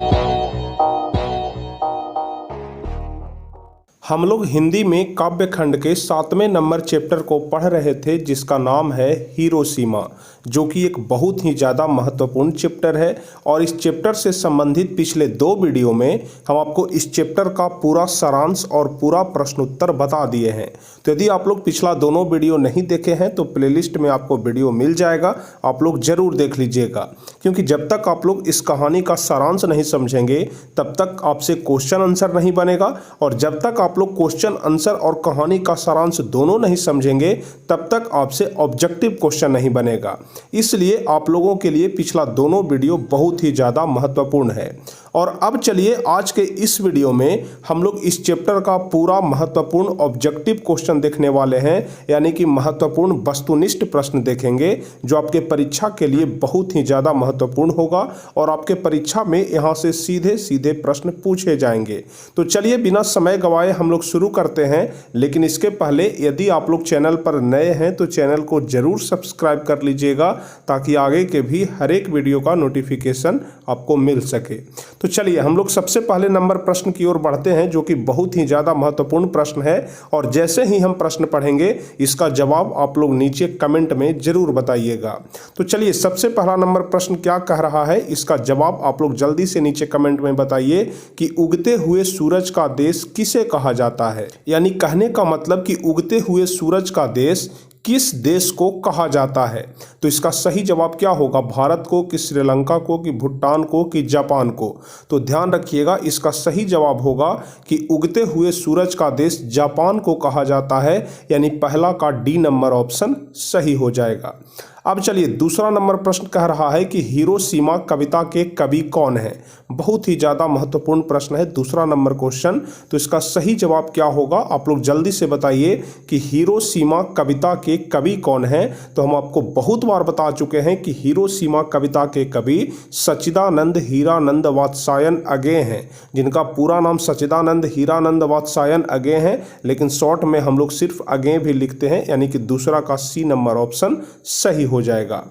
हम लोग हिंदी में काव्य खंड के 7वें नंबर चैप्टर को पढ़ रहे थे जिसका नाम है हिरोशिमा, जो कि एक बहुत ही ज़्यादा महत्वपूर्ण चैप्टर है। और इस चैप्टर से संबंधित पिछले 2 वीडियो में हम आपको इस चैप्टर का पूरा सारांश और पूरा प्रश्नोत्तर बता दिए हैं। तो यदि आप लोग पिछला दोनों वीडियो नहीं देखे हैं तो प्लेलिस्ट में आपको वीडियो मिल जाएगा, आप लोग ज़रूर देख लीजिएगा। क्योंकि जब तक आप लोग इस कहानी का सारांश नहीं समझेंगे तब तक आपसे क्वेश्चन आंसर नहीं बनेगा, और जब तक आप लोग क्वेश्चन आंसर और कहानी का सारांश दोनों नहीं समझेंगे तब तक आपसे ऑब्जेक्टिव क्वेश्चन नहीं बनेगा। इसलिए आप लोगों के लिए पिछला दोनों वीडियो बहुत ही ज़्यादा महत्वपूर्ण है। और अब चलिए आज के इस वीडियो में हम लोग इस चैप्टर का पूरा महत्वपूर्ण ऑब्जेक्टिव क्वेश्चन देखने वाले हैं, यानी कि महत्वपूर्ण वस्तुनिष्ठ प्रश्न देखेंगे जो आपके परीक्षा के लिए बहुत ही ज़्यादा महत्वपूर्ण होगा और आपके परीक्षा में यहाँ से सीधे सीधे प्रश्न पूछे जाएंगे। तो चलिए बिना समय गंवाए हम लोग शुरू करते हैं। लेकिन इसके पहले यदि आप लोग चैनल पर नए हैं तो चैनल को ज़रूर सब्सक्राइब कर लीजिएगा ताकि आगे के भी हर एक वीडियो का नोटिफिकेशन आपको मिल सके। तो चलिए हम लोग सबसे पहले नंबर प्रश्न की ओर बढ़ते हैं, जो कि बहुत ही ज़्यादा महत्वपूर्ण प्रश्न है। और जैसे ही हम प्रश्न पढ़ेंगे इसका जवाब आप लोग नीचे कमेंट में ज़रूर बताइएगा। तो चलिए सबसे पहला नंबर प्रश्न क्या कह रहा है, इसका जवाब आप लोग जल्दी से नीचे कमेंट में बताइए कि उगते हुए सूरज का देश किसे कहा जाता है। यानी कहने का मतलब कि उगते हुए सूरज का देश किस देश को कहा जाता है। तो इसका सही जवाब क्या होगा, भारत को कि श्रीलंका को कि भूटान को कि जापान को। तो ध्यान रखिएगा इसका सही जवाब होगा कि उगते हुए सूरज का देश जापान को कहा जाता है, यानी पहला का डी नंबर ऑप्शन सही हो जाएगा। अब चलिए दूसरा नंबर प्रश्न कह रहा है कि हिरोशिमा कविता के कवि कौन है। बहुत ही ज़्यादा महत्वपूर्ण प्रश्न है दूसरा नंबर क्वेश्चन। तो इसका सही जवाब क्या होगा आप लोग जल्दी से बताइए कि हिरोशिमा कविता के कवि कौन है। तो हम आपको बहुत बार बता चुके हैं कि हिरोशिमा कविता के कवि सच्चिदानंद हीरानंद वात्स्यायन अगे हैं, जिनका पूरा नाम सच्चिदानंद हीरानंद वात्स्यायन अगे हैं, लेकिन शॉर्ट में हम लोग सिर्फ अगे भी लिखते हैं, यानी कि दूसरा का सी नंबर ऑप्शन सही हो जाएगा।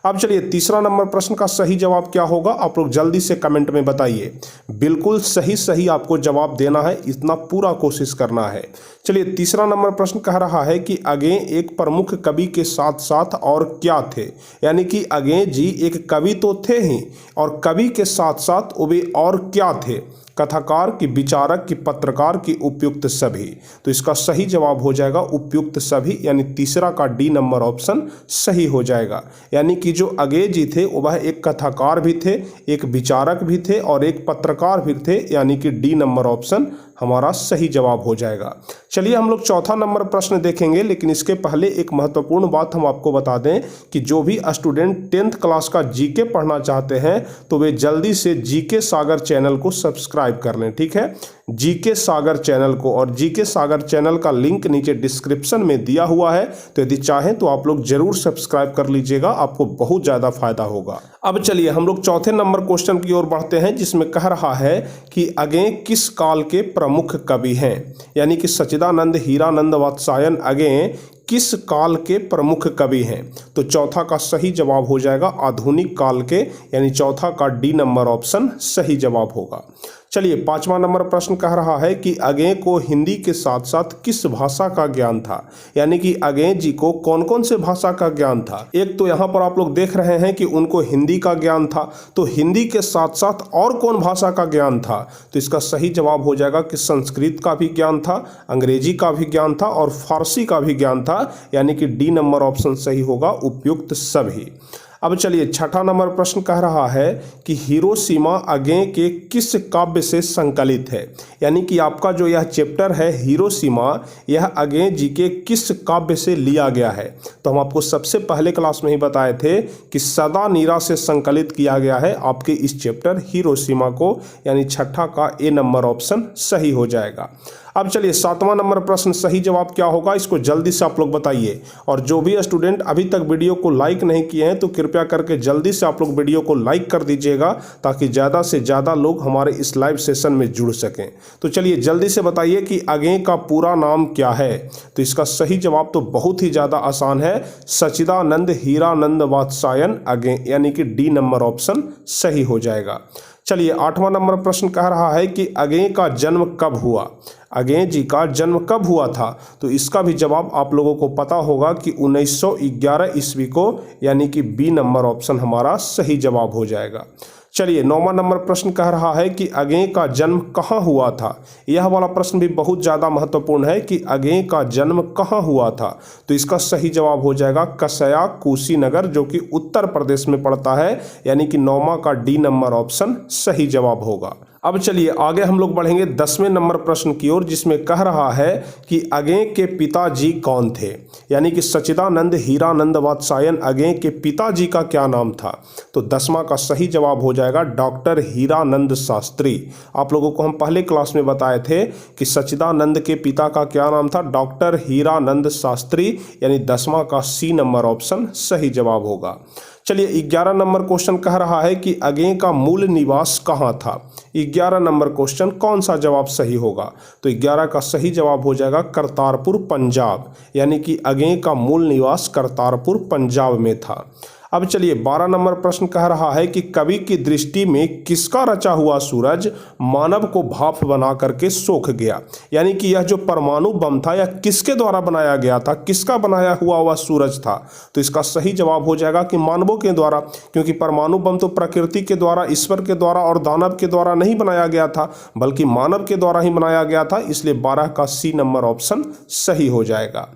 अब चलिए तीसरा नंबर प्रश्न का सही जवाब क्या होगा आप लोग जल्दी से कमेंट में बताइए। बिल्कुल सही सही आपको जवाब देना है, इतना पूरा कोशिश करना है। चलिए तीसरा नंबर प्रश्न कह रहा है कि अगे एक प्रमुख कवि के साथ साथ और क्या थे। यानी कि अगे जी एक कवि तो थे ही, और कवि के साथ साथ वे और क्या थे, कथाकार की, विचारक की, पत्रकार की, उपयुक्त सभी। तो इसका सही जवाब हो जाएगा उपयुक्त सभी, यानी तीसरा का डी नंबर ऑप्शन सही हो जाएगा। यानी कि जो अगे जी थे वह एक कथाकार भी थे, एक विचारक भी थे और एक पत्रकार भी थे, यानी कि डी नंबर ऑप्शन हमारा सही जवाब हो जाएगा। चलिए हम लोग चौथा नंबर प्रश्न देखेंगे, लेकिन इसके पहले एक महत्वपूर्ण बात हम आपको बता दें कि जो भी स्टूडेंट 10th क्लास का जीके पढ़ना चाहते हैं तो वे जल्दी से जीके सागर चैनल को सब्सक्राइब कर लें, ठीक है। जीके सागर चैनल को, और जीके सागर चैनल का लिंक नीचे डिस्क्रिप्शन में दिया हुआ है, तो यदि चाहें तो आप लोग जरूर सब्सक्राइब कर लीजिएगा, आपको बहुत ज़्यादा फायदा होगा। अब चलिए हम लोग चौथे नंबर क्वेश्चन की ओर बढ़ते हैं, जिसमें कह रहा है कि अगे किस काल के प्रमुख कवि हैं। यानी कि सच्चिदानंद हीरानंद वात्स्यायन अगे किस काल के प्रमुख कवि हैं। तो चौथा का सही जवाब हो जाएगा आधुनिक काल के, यानी चौथा का डी नंबर ऑप्शन सही जवाब होगा। चलिए पांचवा नंबर प्रश्न कह रहा है कि अगे को हिंदी के साथ साथ किस भाषा का ज्ञान था। यानी कि अगे जी को कौन कौन से भाषा का ज्ञान था। एक तो यहाँ पर आप लोग देख रहे हैं कि उनको हिंदी का ज्ञान था, तो हिंदी के साथ साथ और कौन भाषा का ज्ञान था। तो इसका सही जवाब हो जाएगा कि संस्कृत का भी ज्ञान था, अंग्रेजी का भी ज्ञान था और फारसी का भी ज्ञान था, यानी कि डी नंबर ऑप्शन सही होगा उपयुक्त सभी। अब चलिए छठा नंबर प्रश्न कह रहा है कि हिरोशिमा अगे के किस काव्य से संकलित है। यानी कि आपका जो यह चैप्टर है हिरोशिमा, यह अगे जी के किस काव्य से लिया गया है। तो हम आपको सबसे पहले क्लास में ही बताए थे कि सदा नीरा से संकलित किया गया है आपके इस चैप्टर हिरोशिमा को, यानी छठा का ए नंबर ऑप्शन सही हो जाएगा। अब चलिए सातवां नंबर प्रश्न सही जवाब क्या होगा, इसको जल्दी से आप लोग बताइए। और जो भी स्टूडेंट अभी तक वीडियो को लाइक नहीं किए हैं तो कृपया करके जल्दी से आप लोग वीडियो को लाइक कर दीजिएगा, ताकि ज़्यादा से ज़्यादा लोग हमारे इस लाइव सेशन में जुड़ सकें। तो चलिए जल्दी से बताइए कि अगे का पूरा नाम क्या है। तो इसका सही जवाब तो बहुत ही ज़्यादा आसान है, सच्चिदानंद हीरानंद वात्स्यायन अगे, यानी कि डी नंबर ऑप्शन सही हो जाएगा। चलिए 8वां नंबर प्रश्न कह रहा है कि अगें का जन्म कब हुआ। अगें जी का जन्म कब हुआ था, तो इसका भी जवाब आप लोगों को पता होगा कि 1911 ईस्वी को, यानी कि बी नंबर ऑप्शन हमारा सही जवाब हो जाएगा। चलिए 9वां नंबर प्रश्न कह रहा है कि अगें का जन्म कहाँ हुआ था। यह वाला प्रश्न भी बहुत ज़्यादा महत्वपूर्ण है कि अगें का जन्म कहाँ हुआ था, तो इसका सही जवाब हो जाएगा कसया कुशीनगर, जो कि उत्तर प्रदेश में पड़ता है, यानी कि 9वां का डी नंबर ऑप्शन सही जवाब होगा। अब चलिए आगे हम लोग बढ़ेंगे 10वें नंबर प्रश्न की ओर, जिसमें कह रहा है कि अगें के पिताजी कौन थे, यानी कि सच्चिदानंद हीरानंद वात्सायन अगें के पिताजी का क्या नाम था। तो 10वां का सही जवाब हो जाएगा डॉक्टर हीरानंद शास्त्री। आप लोगों को हम पहले क्लास में बताए थे कि सच्चिदानंद के पिता का क्या नाम था, डॉक्टर हीरानंद शास्त्री, यानी 10वां का सी नंबर ऑप्शन सही जवाब होगा। चलिए 11 नंबर क्वेश्चन कह रहा है कि अगें का मूल निवास कहाँ था। 11 नंबर क्वेश्चन कौन सा जवाब सही होगा, तो 11 का सही जवाब हो जाएगा करतारपुर पंजाब, यानी कि अगें का मूल निवास करतारपुर पंजाब में था। अब चलिए 12 नंबर प्रश्न कह रहा है कि कवि की दृष्टि में किसका रचा हुआ सूरज मानव को भाप बना करके सोख गया, यानी कि यह जो परमाणु बम था यह किसके द्वारा बनाया गया था, किसका बनाया हुआ सूरज था। तो इसका सही जवाब हो जाएगा कि मानवों के द्वारा, क्योंकि परमाणु बम तो प्रकृति के द्वारा, ईश्वर के द्वारा और दानव के द्वारा नहीं बनाया गया था, बल्कि मानव के द्वारा ही बनाया गया था, इसलिए 12 का सी नंबर ऑप्शन सही हो जाएगा।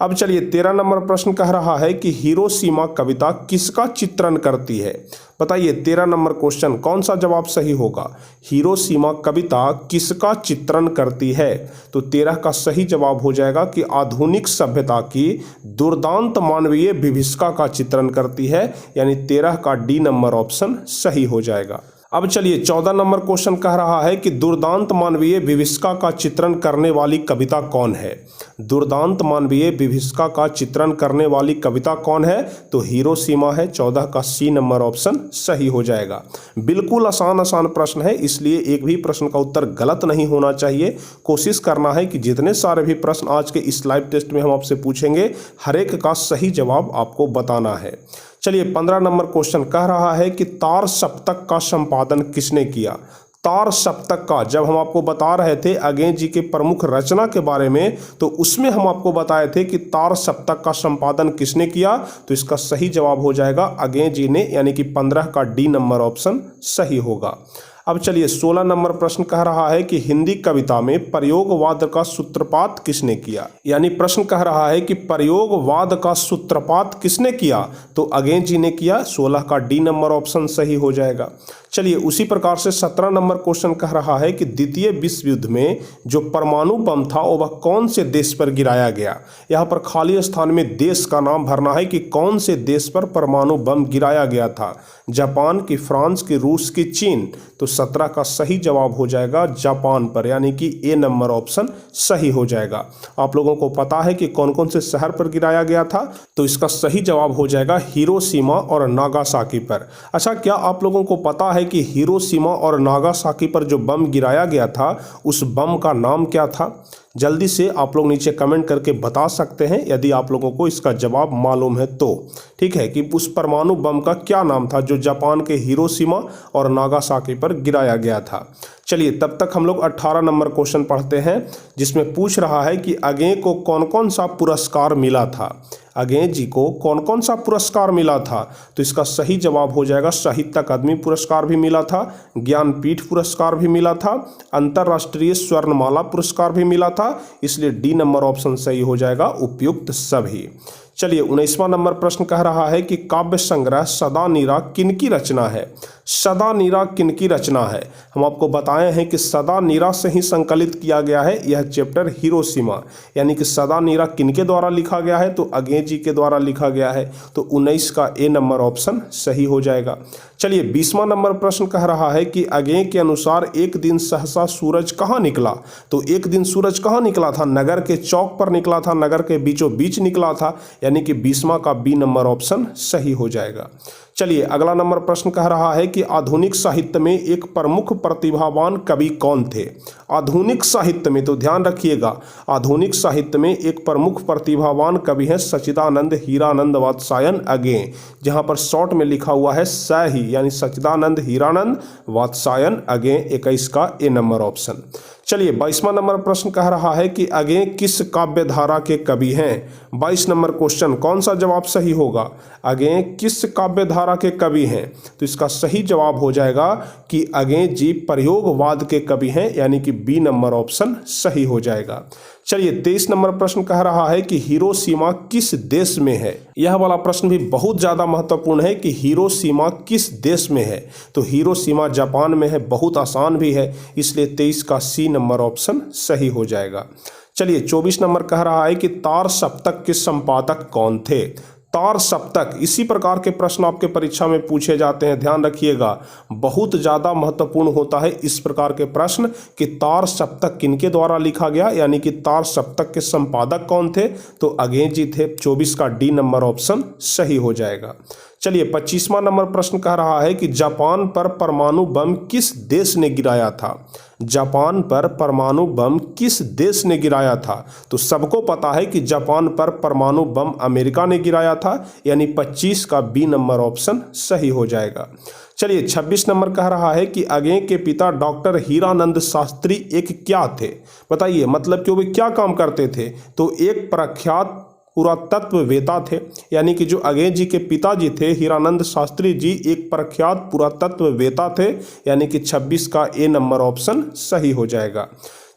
अब चलिए 13 नंबर प्रश्न कह रहा है कि हिरोशिमा कविता किसका चित्रण करती है। बताइए 13 नंबर क्वेश्चन कौन सा जवाब सही होगा, हिरोशिमा कविता किसका चित्रण करती है। तो 13 का सही जवाब हो जाएगा कि आधुनिक सभ्यता की दुर्दांत मानवीय विभीषिका का चित्रण करती है, यानी 13 का डी नंबर ऑप्शन सही हो जाएगा। अब चलिए 14 नंबर क्वेश्चन कह रहा है कि दुर्दांत मानवीय विभीषिका का चित्रण करने वाली कविता कौन है। दुर्दांत मानवीय विभीषिका का चित्रण करने वाली कविता कौन है, तो हिरोशिमा है, 14 का सी नंबर ऑप्शन सही हो जाएगा। बिल्कुल आसान प्रश्न है, इसलिए एक भी प्रश्न का उत्तर गलत नहीं होना चाहिए। कोशिश करना है कि जितने सारे भी प्रश्न आज के इस लाइव टेस्ट में हम आपसे पूछेंगे, हर एक का सही जवाब आपको बताना है। चलिए 15 नंबर क्वेश्चन कह रहा है कि तार सप्तक का संपादन किसने किया। तार सप्तक का जब हम आपको बता रहे थे अगें जी के प्रमुख रचना के बारे में, तो उसमें हम आपको बताए थे कि तार सप्तक का संपादन किसने किया, तो इसका सही जवाब हो जाएगा अगें जी ने, यानी कि 15 का डी नंबर ऑप्शन सही होगा। अब चलिए 16 नंबर प्रश्न कह रहा है कि हिंदी कविता में प्रयोगवाद का सूत्रपात किसने किया, यानी प्रश्न कह रहा है कि प्रयोगवाद का सूत्रपात किसने किया, तो अगें जी ने किया, 16 का डी नंबर ऑप्शन सही हो जाएगा। चलिए उसी प्रकार से 17 नंबर क्वेश्चन कह रहा है कि द्वितीय विश्व युद्ध में जो परमाणु बम था वह कौन से देश पर गिराया गया। यहाँ पर खाली स्थान में देश का नाम भरना है कि कौन से देश पर परमाणु बम गिराया गया था, जापान की, फ्रांस की, रूस की, चीन। तो 17 का सही जवाब हो जाएगा जापान पर, यानी कि ए नंबर ऑप्शन सही हो जाएगा। आप लोगों को पता है कि कौन कौन से शहर पर गिराया गया था, तो इसका सही जवाब हो जाएगा हिरोशिमा और नागासाकी पर। अच्छा, क्या आप लोगों को पता है कि हिरोशिमा और नागासाकी पर जो बम गिराया गया था उस बम का नाम क्या था? जल्दी से आप लोग नीचे कमेंट करके बता सकते हैं यदि आप लोगों को इसका जवाब मालूम है तो। ठीक है, कि उस परमाणु बम का क्या नाम था जो जापान के हिरोशिमा और नागासाकी पर गिराया गया था। चलिए तब तक हम लोग 18 नंबर क्वेश्चन पढ़ते हैं, जिसमें पूछ रहा है कि अगें को कौन कौन सा पुरस्कार मिला था। अगें जी को कौन कौन सा पुरस्कार मिला था, तो इसका सही जवाब हो जाएगा साहित्य अकादमी पुरस्कार भी मिला था, ज्ञानपीठ पुरस्कार भी मिला था, अंतर्राष्ट्रीय स्वर्णमाला पुरस्कार भी मिला था, इसलिए डी नंबर ऑप्शन सही हो जाएगा उपयुक्त सभी। चलिए 19वां नंबर प्रश्न कह रहा है कि काव्य संग्रह सदा नीरा किनकी रचना है। सदा नीरा किनकी रचना है, हम आपको बताए हैं कि सदा नीरा से ही संकलित किया गया है यह चैप्टर हिरोशिमा, यानी कि सदा नीरा किनके द्वारा लिखा गया है, तो अगें जी के द्वारा लिखा गया है, तो 19 का ए नंबर ऑप्शन सही हो जाएगा। चलिए 20वां नंबर प्रश्न कह रहा है कि अगें के अनुसार एक दिन सहसा सूरज कहाँ निकला। तो एक दिन सूरज कहाँ निकला था, नगर के चौक पर निकला था, नगर के बीचों बीच निकला था, यानी कि 20वां का बी नंबर ऑप्शन सही हो जाएगा। चलिए अगला नंबर प्रश्न कह रहा है कि आधुनिक साहित्य में एक प्रमुख प्रतिभावान कवि कौन थे। आधुनिक साहित्य में, तो ध्यान रखिएगा, आधुनिक साहित्य में एक प्रमुख प्रतिभावान कवि है सच्चिदानंद हीरानंद वात्स्यायन अगें, जहां पर शॉर्ट में लिखा हुआ है स ही, यानी सच्चिदानंद हीरानंद वात्स्यायन अगें, 21 का ए नंबर ऑप्शन। चलिए 22वां नंबर प्रश्न कह रहा है कि अगें किस काव्य धारा के कवि हैं। 22 नंबर क्वेश्चन, कौन सा जवाब सही होगा। अगें किस काव्य धारा के कवि हैं, तो इसका सही जवाब हो जाएगा कि अगें जी प्रयोगवाद के कवि हैं, यानी कि बी नंबर ऑप्शन सही हो जाएगा। चलिए 23 नंबर प्रश्न कह रहा है कि हिरोशिमा किस देश में है। यह वाला प्रश्न भी बहुत ज़्यादा महत्वपूर्ण है कि हिरोशिमा किस देश में है। तो हिरोशिमा जापान में है, बहुत आसान भी है, इसलिए 23 का सी नंबर ऑप्शन सही हो जाएगा। चलिए 24 नंबर कह रहा है कि तार सप्तक के संपादक कौन थे। तार सप्तक, इसी प्रकार के प्रश्न आपके परीक्षा में पूछे जाते हैं, ध्यान रखिएगा, बहुत ज़्यादा महत्वपूर्ण होता है इस प्रकार के प्रश्न कि तार सप्तक किनके द्वारा लिखा गया, यानी कि तार सप्तक के संपादक कौन थे। तो अगें जी थे, 24 का डी नंबर ऑप्शन सही हो जाएगा। चलिए 25वां नंबर प्रश्न कह रहा है कि जापान पर परमाणु बम किस देश ने गिराया था। जापान पर परमाणु बम किस देश ने गिराया था। तो सबको पता है कि जापान पर परमाणु बम अमेरिका ने गिराया था, यानी 25 का बी नंबर ऑप्शन सही हो जाएगा। चलिए 26 नंबर कह रहा है कि अगें के पिता डॉक्टर हीरानंद शास्त्री एक क्या थे। बताइए, मतलब कि वे क्या काम करते थे। तो एक प्रख्यात पुरातत्ववेता थे, यानी कि जो अगें जी के पिताजी थे हीरानंद शास्त्री जी एक प्रख्यात पुरातत्ववेता थे, यानी कि 26 का ए नंबर ऑप्शन सही हो जाएगा।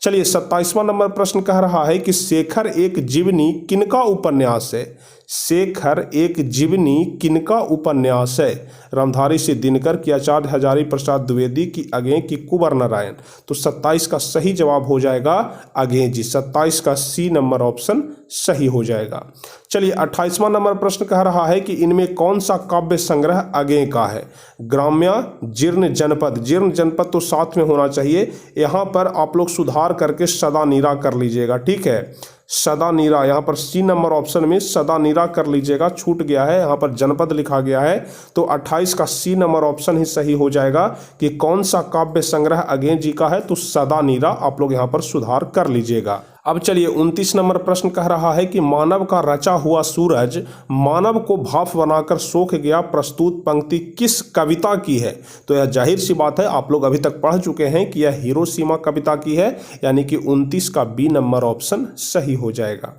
चलिए 27वां नंबर प्रश्न कह रहा है कि शेखर एक जीवनी किनका उपन्यास है। शेखर एक जीवनी किनका उपन्यास है। रामधारी सिंह दिनकर की, आचार्य हजारी प्रसाद द्विवेदी की, अगें की, कुंवर नारायण। तो 27 का सही जवाब हो जाएगा अगें जी, 27 का सी नंबर ऑप्शन सही हो जाएगा। चलिए 28वां नंबर प्रश्न कह रहा है कि इनमें कौन सा काव्य संग्रह अगें का है। ग्राम्य, जीर्ण जनपद, जीर्ण जनपद तो साथ में होना चाहिए, यहाँ पर आप लोग सुधार करके सदा नीरा कर लीजिएगा, ठीक है। सदा नीरा, यहाँ पर सी नंबर ऑप्शन में सदा नीरा कर लीजिएगा, छूट गया है, यहाँ पर जनपद लिखा गया है। तो 28 का सी नंबर ऑप्शन ही सही हो जाएगा कि कौन सा काव्य संग्रह अगें जी का है। तो सदा नीरा आप लोग यहाँ पर सुधार कर लीजिएगा। अब चलिए 29 नंबर प्रश्न कह रहा है कि मानव का रचा हुआ सूरज मानव को भाप बनाकर सोख गया, प्रस्तुत पंक्ति किस कविता की है। तो यह जाहिर सी बात है, आप लोग अभी तक पढ़ चुके हैं कि यह हिरोशिमा कविता की है, यानी कि 29 का बी नंबर ऑप्शन सही हो जाएगा।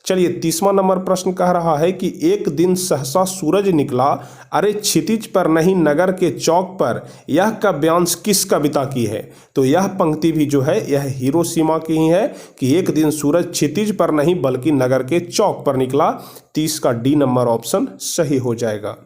चलिए 30वां नंबर प्रश्न कह रहा है कि एक दिन सहसा सूरज निकला, अरे क्षितिज पर नहीं नगर के चौक पर, यह काव्यांश किस कविता की है। तो यह पंक्ति भी जो है यह हिरोशिमा की ही है कि एक दिन सूरज क्षितिज पर नहीं बल्कि नगर के चौक पर निकला। 30 का डी नंबर ऑप्शन सही हो जाएगा।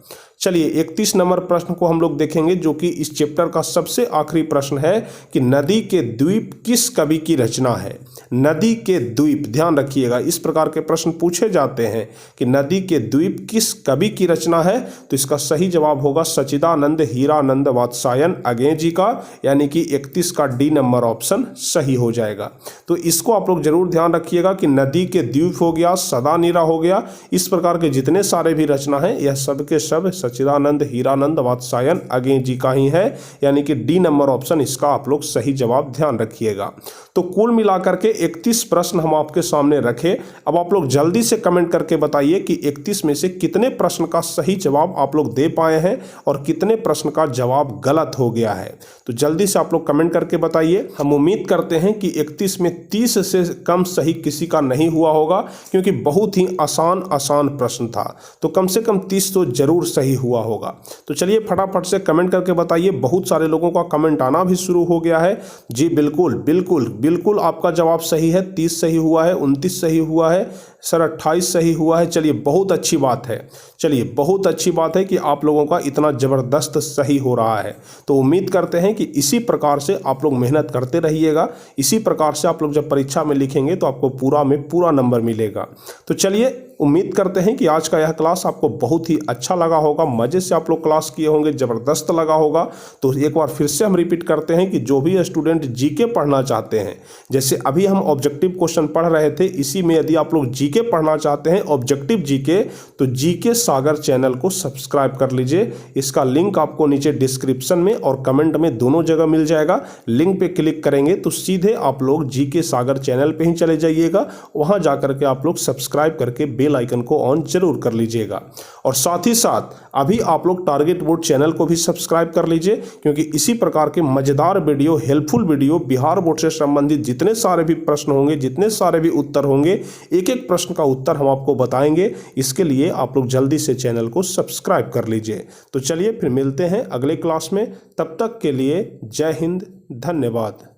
चलिए 31 नंबर प्रश्न को हम लोग देखेंगे, जो कि इस चैप्टर का सबसे आखिरी प्रश्न है कि नदी के द्वीप किस कवि की रचना है। नदी के द्वीप, ध्यान रखिएगा, इस प्रकार के प्रश्न पूछे जाते हैं कि नदी के द्वीप किस कवि की रचना है। तो इसका सही जवाब होगा सच्चिदानंद हीरानंद वात्स्यायन अगें जी का, यानी कि 31 का डी नंबर ऑप्शन सही हो जाएगा। तो इसको आप लोग जरूर ध्यान रखिएगा कि नदी के द्वीप हो गया, सदा नीरा हो गया, इस प्रकार के जितने सारे भी रचना है यह सब के सब सच्चिदानंद हीरानंद वात्स्यायन अगें जी का ही है, यानी कि डी नंबर ऑप्शन इसका आप लोग सही जवाब ध्यान रखिएगा। तो कुल मिलाकर के 31 प्रश्न हम आपके सामने रखे। अब आप लोग जल्दी से कमेंट करके बताइए कि 31 में से कितने प्रश्न का सही जवाब आप लोग दे पाए हैं और कितने प्रश्न का जवाब गलत हो गया है। तो जल्दी से आप लोग कमेंट करके बताइए। हम उम्मीद करते हैं कि 31 में 30 से कम सही किसी का नहीं हुआ होगा, क्योंकि बहुत ही आसान प्रश्न था। तो कम से कम 30 तो जरूर सही हुआ होगा। तो चलिए फटाफट से कमेंट करके बताइए। बहुत सारे लोगों का कमेंट आना भी शुरू हो गया है। जी बिल्कुल बिल्कुल बिल्कुल आपका जवाब सही है, 30 सही हुआ है, 29 सही हुआ है, सर 28 सही हुआ है। चलिए बहुत अच्छी बात है, चलिए बहुत अच्छी बात है कि आप लोगों का इतना ज़बरदस्त सही हो रहा है। तो उम्मीद करते हैं कि इसी प्रकार से आप लोग मेहनत करते रहिएगा। इसी प्रकार से आप लोग जब परीक्षा में लिखेंगे तो आपको पूरा में पूरा नंबर मिलेगा। तो चलिए उम्मीद करते हैं कि आज का यह क्लास आपको बहुत ही अच्छा लगा होगा, मज़े से आप लोग क्लास किए होंगे, ज़बरदस्त लगा होगा। तो एक बार फिर से हम रिपीट करते हैं कि जो भी स्टूडेंट जीके पढ़ना चाहते हैं, जैसे अभी हम ऑब्जेक्टिव क्वेश्चन पढ़ रहे थे, इसी में यदि आप लोग जीके पढ़ना चाहते हैं, ऑब्जेक्टिव जीके, तो जीके सागर चैनल को सब्सक्राइब कर लीजिए। इसका लिंक आपको नीचे डिस्क्रिप्शन में और कमेंट में दोनों जगह मिल जाएगा। लिंक पे क्लिक करेंगे तो सीधे आप लोग जीके सागर चैनल पे ही चले जाइएगा। वहां जाकर के आप लोग सब्सक्राइब करके बेल आइकन को ऑन जरूर कर लीजिएगा। और साथ ही साथ अभी आप लोग टारगेट बोर्ड चैनल को भी सब्सक्राइब कर लीजिए, क्योंकि इसी प्रकार के मजेदार video, helpful video, Bihar board से संबंधित जितने सारे भी प्रश्न होंगे, जितने सारे भी उत्तर होंगे, एक एक प्रश्न का उत्तर हम आपको बताएंगे। इसके लिए आप लोग जल्दी से चैनल को सब्सक्राइब कर लीजिए। तो चलिए फिर मिलते हैं अगले क्लास में, तब तक के लिए जय हिंद, धन्यवाद।